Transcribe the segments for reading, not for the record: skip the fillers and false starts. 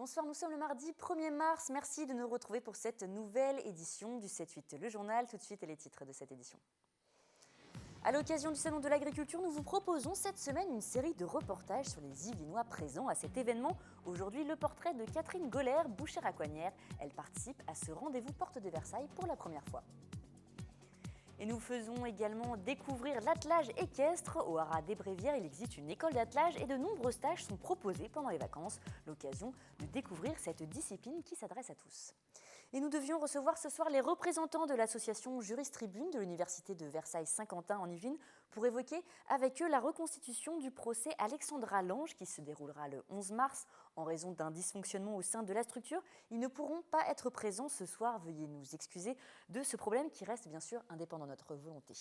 Bonsoir, nous sommes le mardi 1er mars. Merci de nous retrouver pour cette nouvelle édition du 7-8, le journal. Tout de suite, les titres de cette édition. À l'occasion du Salon de l'Agriculture, nous vous proposons cette semaine une série de reportages sur les Yvelinois présents à cet événement. Aujourd'hui, le portrait de Catherine Goller, bouchère-à-coignère. Elle participe à ce rendez-vous porte de Versailles pour la première fois. Et nous faisons également découvrir l'attelage équestre. Au Haras des Brévières, il existe une école d'attelage et de nombreux stages sont proposés pendant les vacances. L'occasion de découvrir cette discipline qui s'adresse à tous. Et nous devions recevoir ce soir les représentants de l'association Juris Tribune de l'Université de Versailles-Saint-Quentin en Yvelines pour évoquer avec eux la reconstitution du procès Alexandra Lange qui se déroulera le 11 mars. En raison d'un dysfonctionnement au sein de la structure, ils ne pourront pas être présents ce soir. Veuillez nous excuser de ce problème qui reste bien sûr indépendant de notre volonté.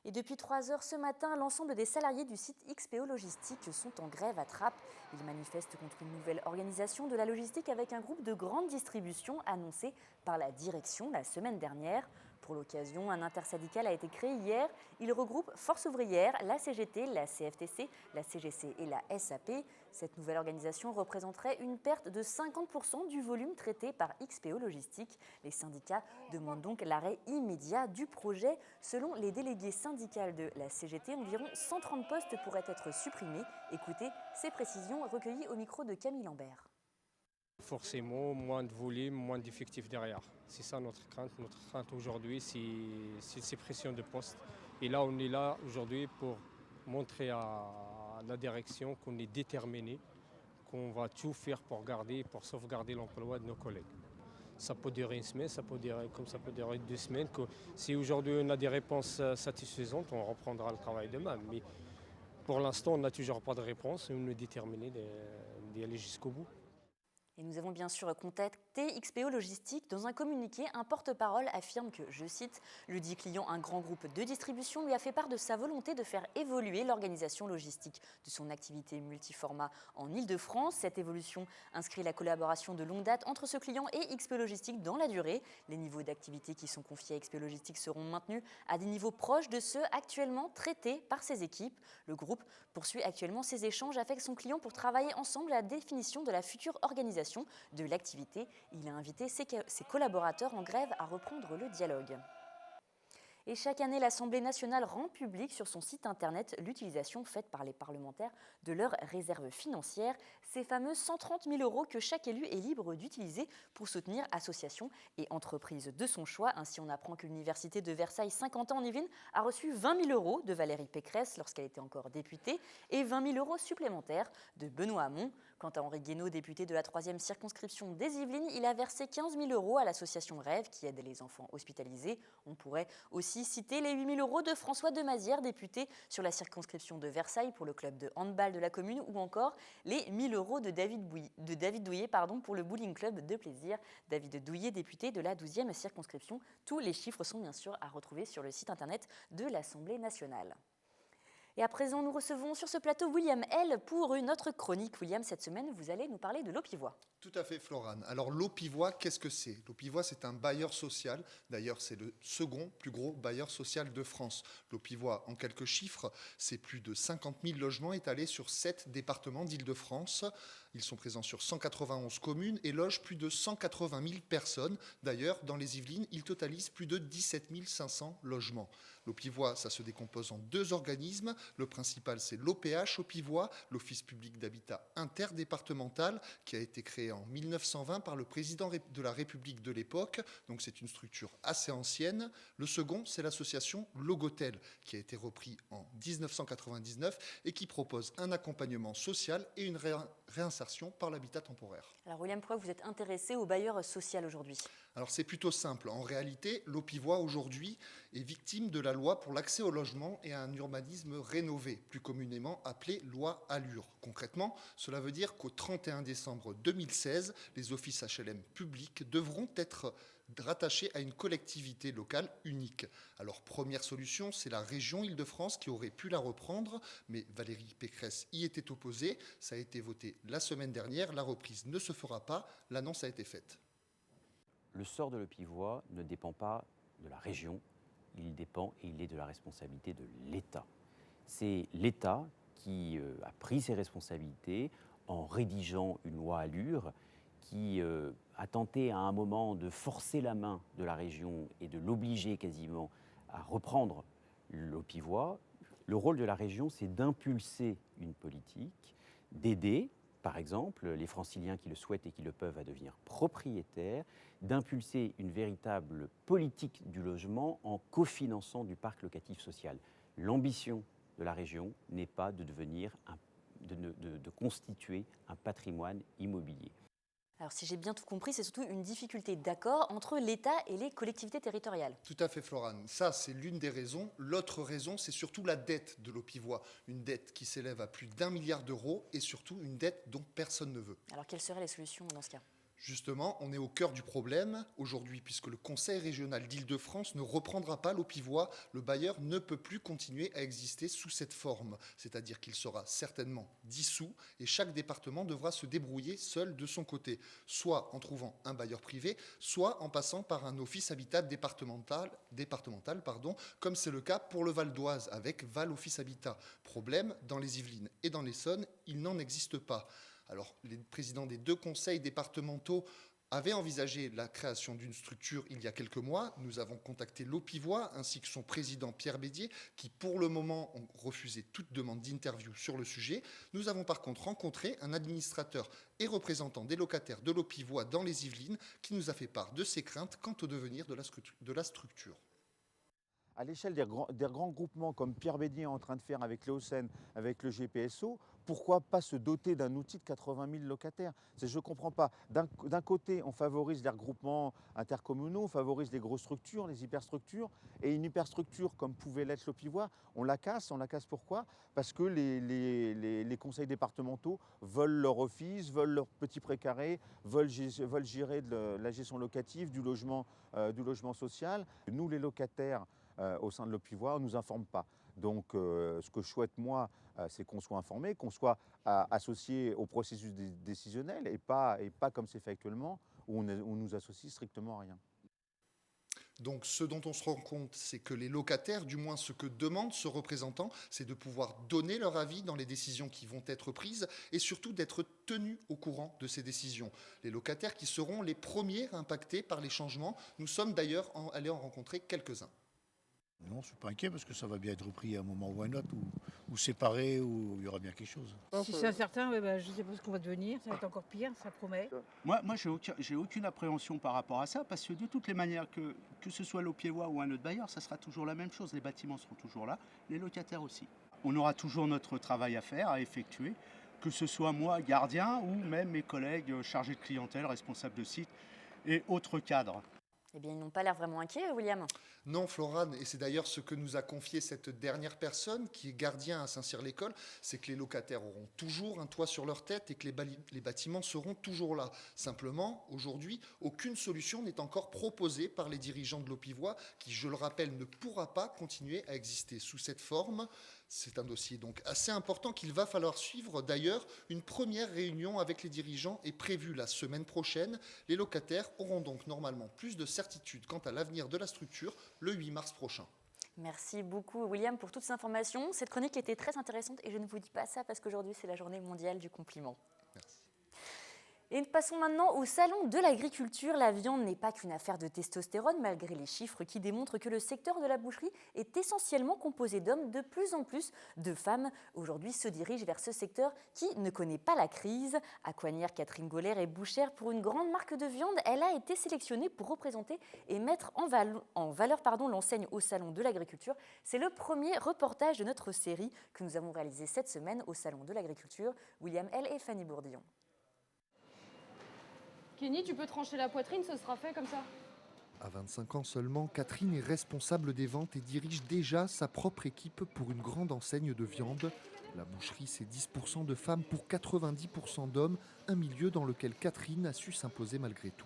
Et depuis 3 heures ce matin, l'ensemble des salariés du site XPO Logistique sont en grève à Trappes. Ils manifestent contre une nouvelle organisation de la logistique avec un groupe de grande distribution annoncé par la direction la semaine dernière. Pour l'occasion, un intersyndical a été créé hier. Il regroupe Force ouvrière, la CGT, la CFTC, la CGC et la SAP. Cette nouvelle organisation représenterait une perte de 50% du volume traité par XPO Logistique. Les syndicats demandent donc l'arrêt immédiat du projet. Selon les délégués syndicales de la CGT, environ 130 postes pourraient être supprimés. Écoutez ces précisions recueillies au micro de Camille Lambert. Forcément, moins de volume, moins d'effectifs derrière. C'est ça notre crainte. Notre crainte aujourd'hui, c'est ces pressions de poste. Et là, on est là aujourd'hui pour montrer à la direction qu'on est déterminé, qu'on va tout faire pour sauvegarder l'emploi de nos collègues. Ça peut durer une semaine, ça peut durer comme ça peut durer 2 semaines. Si aujourd'hui on a des réponses satisfaisantes, on reprendra le travail demain. Mais pour l'instant, on n'a toujours pas de réponse et on est déterminé d'y aller jusqu'au bout. Et nous avons bien sûr contacté XPO Logistique. Dans un communiqué, un porte-parole affirme que, je cite, « le dit client, un grand groupe de distribution lui a fait part de sa volonté de faire évoluer l'organisation logistique de son activité multiformat en Ile-de-France. Cette évolution inscrit la collaboration de longue date entre ce client et XPO Logistique dans la durée. Les niveaux d'activité qui sont confiés à XPO Logistique seront maintenus à des niveaux proches de ceux actuellement traités par ses équipes. Le groupe poursuit actuellement ses échanges avec son client pour travailler ensemble à la définition de la future organisation de l'activité. Il a invité ses collaborateurs en grève à reprendre le dialogue. Et chaque année, l'Assemblée nationale rend public sur son site internet l'utilisation faite par les parlementaires de leurs réserves financières, ces fameux 130 000 € que chaque élu est libre d'utiliser pour soutenir associations et entreprises de son choix. Ainsi, on apprend que l'Université de Versailles-Saint-Quentin en Yvelines a reçu 20 000 € de Valérie Pécresse lorsqu'elle était encore députée et 20 000 € supplémentaires de Benoît Hamon. Quant à Henri Guénaud, député de la 3e circonscription des Yvelines, il a versé 15 000 € à l'association Rêve qui aide les enfants hospitalisés. On pourrait aussi citer les 8 000 € de François Demazière, député sur la circonscription de Versailles pour le club de handball de la commune, ou encore les 1 000 € de David Douillet pour le bowling club de plaisir. David Douillet, député de la 12e circonscription. Tous les chiffres sont bien sûr à retrouver sur le site internet de l'Assemblée nationale. Et à présent, nous recevons sur ce plateau William L. pour une autre chronique. William, cette semaine, vous allez nous parler de l'eau pivoine. Tout à fait, Florane. Alors, l'eau pivoine, qu'est-ce que c'est? L'eau pivoine, c'est un bailleur social. D'ailleurs, c'est le second plus gros bailleur social de France. L'eau pivoine, en quelques chiffres, c'est plus de 50 000 logements étalés sur 7 départements d'Île-de-France. Ils sont présents sur 191 communes et logent plus de 180 000 personnes. D'ailleurs, dans les Yvelines, ils totalisent plus de 17 500 logements. L'eau pivoine, ça se décompose en 2 organismes. Le principal, c'est l'OPH, Eau-Pivoine, l'Office public d'habitat interdépartemental, qui a été créé en 1920 par le président de la République de l'époque. Donc c'est une structure assez ancienne. Le second, c'est l'association Logotel, qui a été repris en 1999 et qui propose un accompagnement social et une réinsertion par l'habitat temporaire. Alors William, pourquoi vous êtes intéressé au bailleur social aujourd'hui ? Alors c'est plutôt simple. En réalité, l'eau pivoine aujourd'hui est victime de la loi pour l'accès au logement et à un urbanisme rénové, plus communément appelée loi Allure. Concrètement, cela veut dire qu'au 31 décembre 2016, les offices HLM publics devront être rattachés à une collectivité locale unique. Alors première solution, c'est la région Île-de-France qui aurait pu la reprendre, mais Valérie Pécresse y était opposée. Ça a été voté la semaine dernière. La reprise ne se fera pas. L'annonce a été faite. Le sort de l'eau pivoine ne dépend pas de la région, il dépend et il est de la responsabilité de l'État. C'est l'État qui a pris ses responsabilités en rédigeant une loi Allure qui a tenté à un moment de forcer la main de la région et de l'obliger quasiment à reprendre l'eau pivoine. Le rôle de la région, c'est d'impulser une politique, d'aider, par exemple, les franciliens qui le souhaitent et qui le peuvent à devenir propriétaires, d'impulser une véritable politique du logement en cofinançant du parc locatif social. L'ambition de la région n'est pas de de constituer un patrimoine immobilier. Alors si j'ai bien tout compris, c'est surtout une difficulté d'accord entre l'État et les collectivités territoriales. Tout à fait, Florane. Ça, c'est l'une des raisons. L'autre raison, c'est surtout la dette de l'eau pivoine. Une dette qui s'élève à plus d'1 milliard d'euros et surtout une dette dont personne ne veut. Alors quelles seraient les solutions dans ce cas ? Justement, on est au cœur du problème aujourd'hui, puisque le Conseil régional d'Île-de-France ne reprendra pas l'eau pivoine. Le bailleur ne peut plus continuer à exister sous cette forme, c'est-à-dire qu'il sera certainement dissous et chaque département devra se débrouiller seul de son côté, soit en trouvant un bailleur privé, soit en passant par un office habitat départemental, comme c'est le cas pour le Val d'Oise avec Val Office Habitat. Problème, dans les Yvelines et dans l'Essonne, il n'en existe pas. Alors, les présidents des 2 conseils départementaux avaient envisagé la création d'une structure il y a quelques mois. Nous avons contacté l'eau pivoine ainsi que son président Pierre Bédier, qui pour le moment ont refusé toute demande d'interview sur le sujet. Nous avons par contre rencontré un administrateur et représentant des locataires de l'eau pivoine dans les Yvelines, qui nous a fait part de ses craintes quant au devenir de la structure. À l'échelle des grands groupements comme Pierre Bédier est en train de faire avec l'Eocène, avec le GPSO, pourquoi pas se doter d'un outil de 80 000 locataires? Je ne comprends pas. D'un côté, on favorise les regroupements intercommunaux, on favorise les grosses structures, les hyperstructures, et une hyperstructure comme pouvait l'être l'eau pivoine, on la casse. On la casse pourquoi? Parce que les conseils départementaux veulent leur office, veulent leur petit précaré, veulent gérer de la gestion locative, du logement social. Nous, les locataires, au sein de l'eau pivoine, on ne nous informe pas. Donc ce que je souhaite moi, c'est qu'on soit informé, qu'on soit associé au processus décisionnel et pas comme c'est fait actuellement, où on nous associe strictement à rien. Donc ce dont on se rend compte, c'est que les locataires, du moins ce que demandent ce représentant, c'est de pouvoir donner leur avis dans les décisions qui vont être prises et surtout d'être tenus au courant de ces décisions. Les locataires qui seront les premiers impactés par les changements, nous sommes d'ailleurs allés en rencontrer quelques-uns. Non, je ne suis pas inquiet parce que ça va bien être repris à un moment ou à un autre, ou séparé, ou il y aura bien quelque chose. Si c'est incertain, je ne sais pas ce qu'on va devenir, ça va être encore pire, ça promet. Moi j'ai aucune appréhension par rapport à ça, parce que de toutes les manières, que ce soit l'eau pivoine ou un autre bailleur, ça sera toujours la même chose. Les bâtiments seront toujours là, les locataires aussi. On aura toujours notre travail à faire, à effectuer, que ce soit moi, gardien, ou même mes collègues chargés de clientèle, responsables de site et autres cadres. Eh bien, ils n'ont pas l'air vraiment inquiets, William. Non, Florane, et c'est d'ailleurs ce que nous a confié cette dernière personne qui est gardien à Saint-Cyr-l'École, c'est que les locataires auront toujours un toit sur leur tête et que les bâtiments seront toujours là. Simplement, aujourd'hui, aucune solution n'est encore proposée par les dirigeants de l'eau pivoine qui, je le rappelle, ne pourra pas continuer à exister sous cette forme. C'est un dossier donc assez important qu'il va falloir suivre. D'ailleurs, une première réunion avec les dirigeants est prévue la semaine prochaine. Les locataires auront donc normalement plus de certitude quant à l'avenir de la structure le 8 mars prochain. Merci beaucoup, William, pour toutes ces informations. Cette chronique était très intéressante et je ne vous dis pas ça parce qu'aujourd'hui, c'est la journée mondiale du compliment. Merci. Et passons maintenant au salon de l'agriculture. La viande n'est pas qu'une affaire de testostérone, malgré les chiffres qui démontrent que le secteur de la boucherie est essentiellement composé d'hommes. De plus en plus de femmes, aujourd'hui, se dirigent vers ce secteur qui ne connaît pas la crise. À Coignères, Catherine Goller est bouchère pour une grande marque de viande. Elle a été sélectionnée pour représenter et mettre en valeur l'enseigne au salon de l'agriculture. C'est le premier reportage de notre série que nous avons réalisé cette semaine au salon de l'agriculture. William L. et Fanny Bourdillon. Kenny, tu peux trancher la poitrine, ce sera fait comme ça. À 25 ans seulement, Catherine est responsable des ventes et dirige déjà sa propre équipe pour une grande enseigne de viande. La boucherie, c'est 10% de femmes pour 90% d'hommes, un milieu dans lequel Catherine a su s'imposer malgré tout.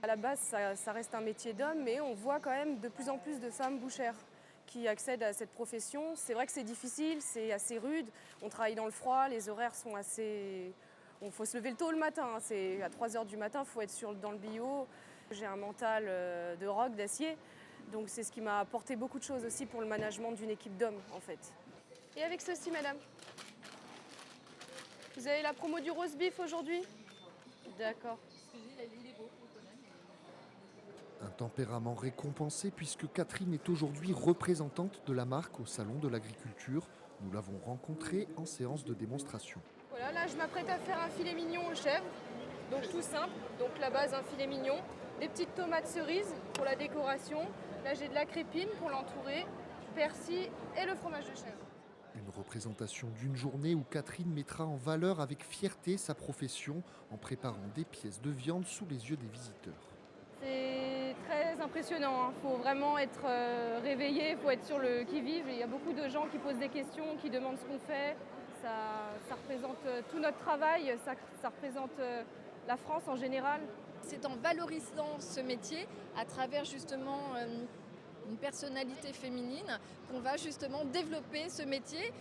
À la base, ça reste un métier d'homme, mais on voit quand même de plus en plus de femmes bouchères qui accèdent à cette profession. C'est vrai que c'est difficile, c'est assez rude. On travaille dans le froid, les horaires sont assez... Il faut se lever tôt le matin, hein. C'est à 3h du matin, il faut être dans le bio. J'ai un mental de roc, d'acier, donc c'est ce qui m'a apporté beaucoup de choses aussi pour le management d'une équipe d'hommes en fait. Et avec ceci, madame. Vous avez la promo du roast beef aujourd'hui? D'accord. Un tempérament récompensé puisque Catherine est aujourd'hui représentante de la marque au Salon de l'Agriculture. Nous l'avons rencontrée en séance de démonstration. Voilà, là je m'apprête à faire un filet mignon aux chèvres. Donc tout simple, donc la base un filet mignon, des petites tomates cerises pour la décoration. Là j'ai de la crépine pour l'entourer, persil et le fromage de chèvre. Une représentation d'une journée où Catherine mettra en valeur avec fierté sa profession en préparant des pièces de viande sous les yeux des visiteurs. C'est très impressionnant, il faut vraiment être réveillé, il faut être sur le qui-vive. Il y a beaucoup de gens qui posent des questions, qui demandent ce qu'on fait. Ça représente tout notre travail, ça représente la France en général. C'est en valorisant ce métier à travers justement une personnalité féminine qu'on va justement développer ce métier.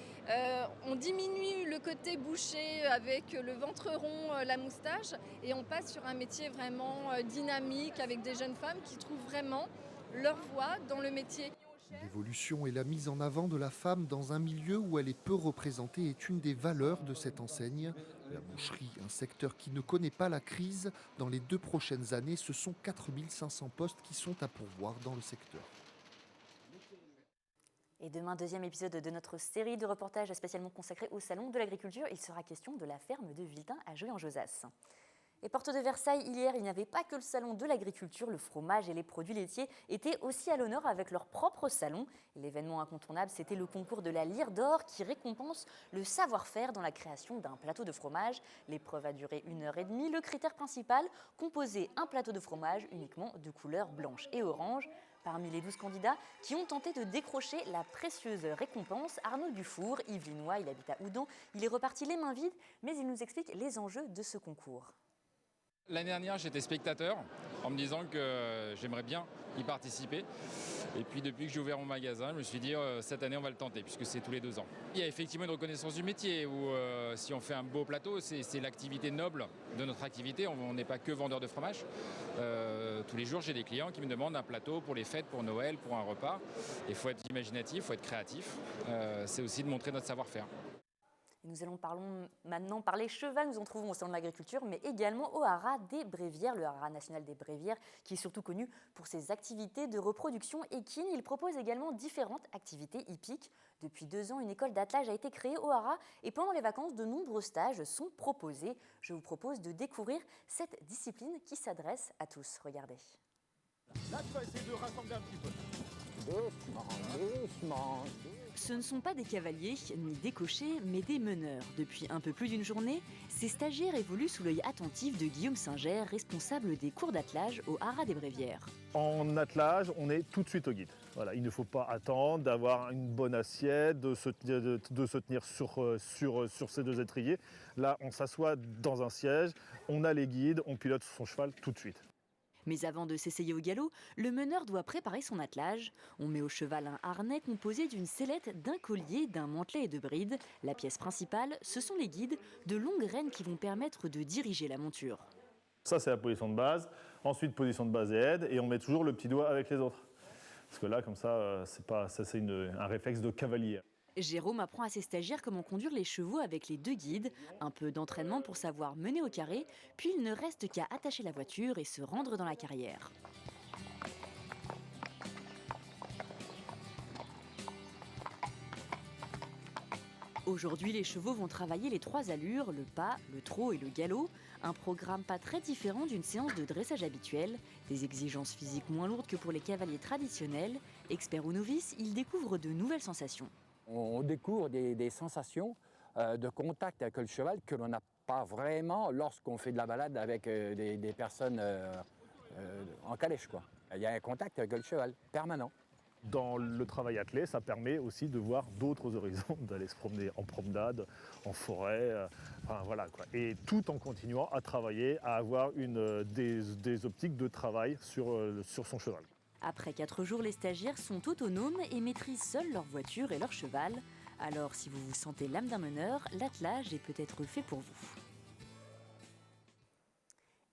On diminue le côté boucher avec le ventre rond, la moustache et on passe sur un métier vraiment dynamique avec des jeunes femmes qui trouvent vraiment leur voie dans le métier. L'évolution et la mise en avant de la femme dans un milieu où elle est peu représentée est une des valeurs de cette enseigne. La boucherie, un secteur qui ne connaît pas la crise, dans les 2 prochaines années, ce sont 4500 postes qui sont à pourvoir dans le secteur. Et demain, 2e épisode de notre série de reportages spécialement consacrés au Salon de l'Agriculture. Il sera question de la ferme de Viltin à Jouy-en-Josas. Et porte de Versailles, hier, il n'y avait pas que le Salon de l'Agriculture, le fromage et les produits laitiers étaient aussi à l'honneur avec leur propre salon. L'événement incontournable, c'était le concours de la Lyre d'Or qui récompense le savoir-faire dans la création d'un plateau de fromage. L'épreuve a duré 1h30. Le critère principal, composer un plateau de fromage uniquement de couleur blanche et orange. Parmi les 12 candidats qui ont tenté de décrocher la précieuse récompense, Arnaud Dufour, Yvelinois, il habite à Houdan. Il est reparti les mains vides, mais il nous explique les enjeux de ce concours. L'année dernière, j'étais spectateur en me disant que j'aimerais bien y participer. Et puis depuis que j'ai ouvert mon magasin, je me suis dit cette année on va le tenter puisque c'est tous les 2 ans. Il y a effectivement une reconnaissance du métier où si on fait un beau plateau, c'est l'activité noble de notre activité. On n'est pas que vendeur de fromage. Tous les jours, j'ai des clients qui me demandent un plateau pour les fêtes, pour Noël, pour un repas. Il faut être imaginatif, il faut être créatif. C'est aussi de montrer notre savoir-faire. Nous allons maintenant parler cheval. Nous en trouvons au Salon de l'Agriculture, mais également au haras des Brévières, le haras national des Brévières, qui est surtout connu pour ses activités de reproduction équine. Il propose également différentes activités hippiques. Depuis 2 ans, une école d'attelage a été créée au haras et pendant les vacances, de nombreux stages sont proposés. Je vous propose de découvrir cette discipline qui s'adresse à tous. Regardez. Là, tu vas essayer de rassembler un petit peu. Doucement. Ce ne sont pas des cavaliers ni des cochers, mais des meneurs. Depuis un peu plus d'une journée, ces stagiaires évoluent sous l'œil attentif de Guillaume Singer, responsable des cours d'attelage au haras des Brévières. En attelage, on est tout de suite au guide. Voilà, il ne faut pas attendre d'avoir une bonne assiette, de se tenir sur ces 2 étriers. Là, on s'assoit dans un siège, on a les guides, on pilote son cheval tout de suite. Mais avant de s'essayer au galop, le meneur doit préparer son attelage. On met au cheval un harnais composé d'une sellette, d'un collier, d'un mantelet et de brides. La pièce principale, ce sont les guides, de longues rênes qui vont permettre de diriger la monture. Ça, c'est la position de base. Ensuite, position de base et aide. Et on met toujours le petit doigt avec les autres. Parce que là, comme ça, c'est un réflexe de cavalier. Jérôme apprend à ses stagiaires comment conduire les chevaux avec les 2 guides. Un peu d'entraînement pour savoir mener au carré, puis il ne reste qu'à attacher la voiture et se rendre dans la carrière. Aujourd'hui, les chevaux vont travailler les 3 allures, le pas, le trot et le galop. Un programme pas très différent d'une séance de dressage habituelle. Des exigences physiques moins lourdes que pour les cavaliers traditionnels. Experts ou novices, ils découvrent de nouvelles sensations. On découvre des sensations de contact avec le cheval que l'on n'a pas vraiment lorsqu'on fait de la balade avec des personnes en calèche, quoi. Il y a un contact avec le cheval permanent. Dans le travail attelé, ça permet aussi de voir d'autres horizons, d'aller se promener en promenade, en forêt, enfin voilà quoi. Et tout en continuant à travailler, à avoir des optiques de travail sur son cheval. Après 4 jours, les stagiaires sont autonomes et maîtrisent seuls leur voiture et leur cheval. Alors, si vous vous sentez l'âme d'un meneur, l'attelage est peut-être fait pour vous.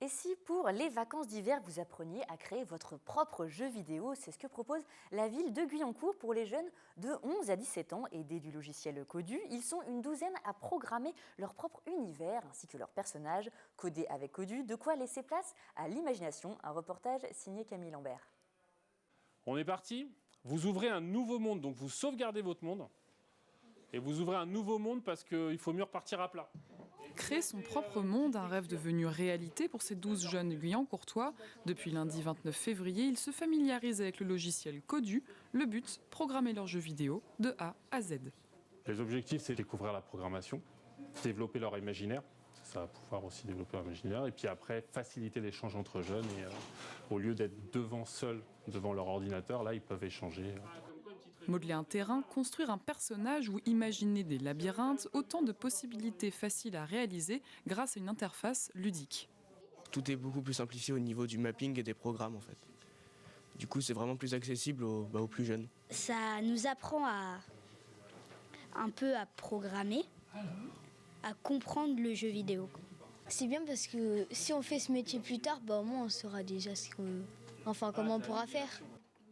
Et si pour les vacances d'hiver, vous appreniez à créer votre propre jeu vidéo, c'est ce que propose la ville de Guyancourt pour les jeunes de 11 à 17 ans. Aidés du logiciel Codu, ils sont une douzaine à programmer leur propre univers ainsi que leurs personnages codés avec Codu. De quoi laisser place à l'imagination. Un reportage signé Camille Lambert. On est parti. Vous ouvrez un nouveau monde, donc vous sauvegardez votre monde. Et vous ouvrez un nouveau monde parce qu'il faut mieux repartir à plat. Créer son propre monde, un rêve devenu réalité pour ces 12 jeunes guyancourtois. Depuis lundi 29 février, ils se familiarisent avec le logiciel Codu. Le but, programmer leurs jeux vidéo de A à Z. Les objectifs, c'est découvrir la programmation, développer leur imaginaire. Ça va pouvoir aussi développer leur imaginaire. Et puis après, faciliter l'échange entre jeunes. Et au lieu d'être seuls devant leur ordinateur, là, ils peuvent échanger. Modeler un terrain, construire un personnage ou imaginer des labyrinthes, autant de possibilités faciles à réaliser grâce à une interface ludique. Tout est beaucoup plus simplifié au niveau du mapping et des programmes en fait. Du coup, c'est vraiment plus accessible aux plus jeunes. Ça nous apprend un peu à programmer, à comprendre le jeu vidéo. C'est bien parce que si on fait ce métier plus tard, au moins on saura déjà comment on pourra faire.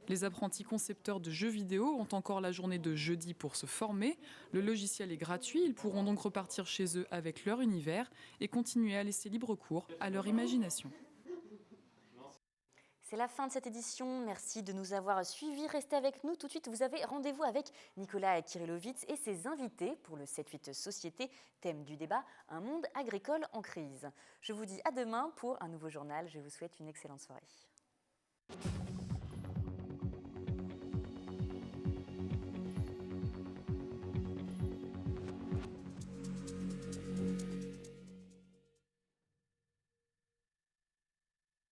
Les apprentis concepteurs de jeux vidéo ont encore la journée de jeudi pour se former. Le logiciel est gratuit, ils pourront donc repartir chez eux avec leur univers et continuer à laisser libre cours à leur imagination. C'est la fin de cette édition. Merci de nous avoir suivis. Restez avec nous. Tout de suite, vous avez rendez-vous avec Nicolas Kirillovitz et ses invités pour le 7-8 Société. Thème du débat, un monde agricole en crise. Je vous dis à demain pour un nouveau journal. Je vous souhaite une excellente soirée.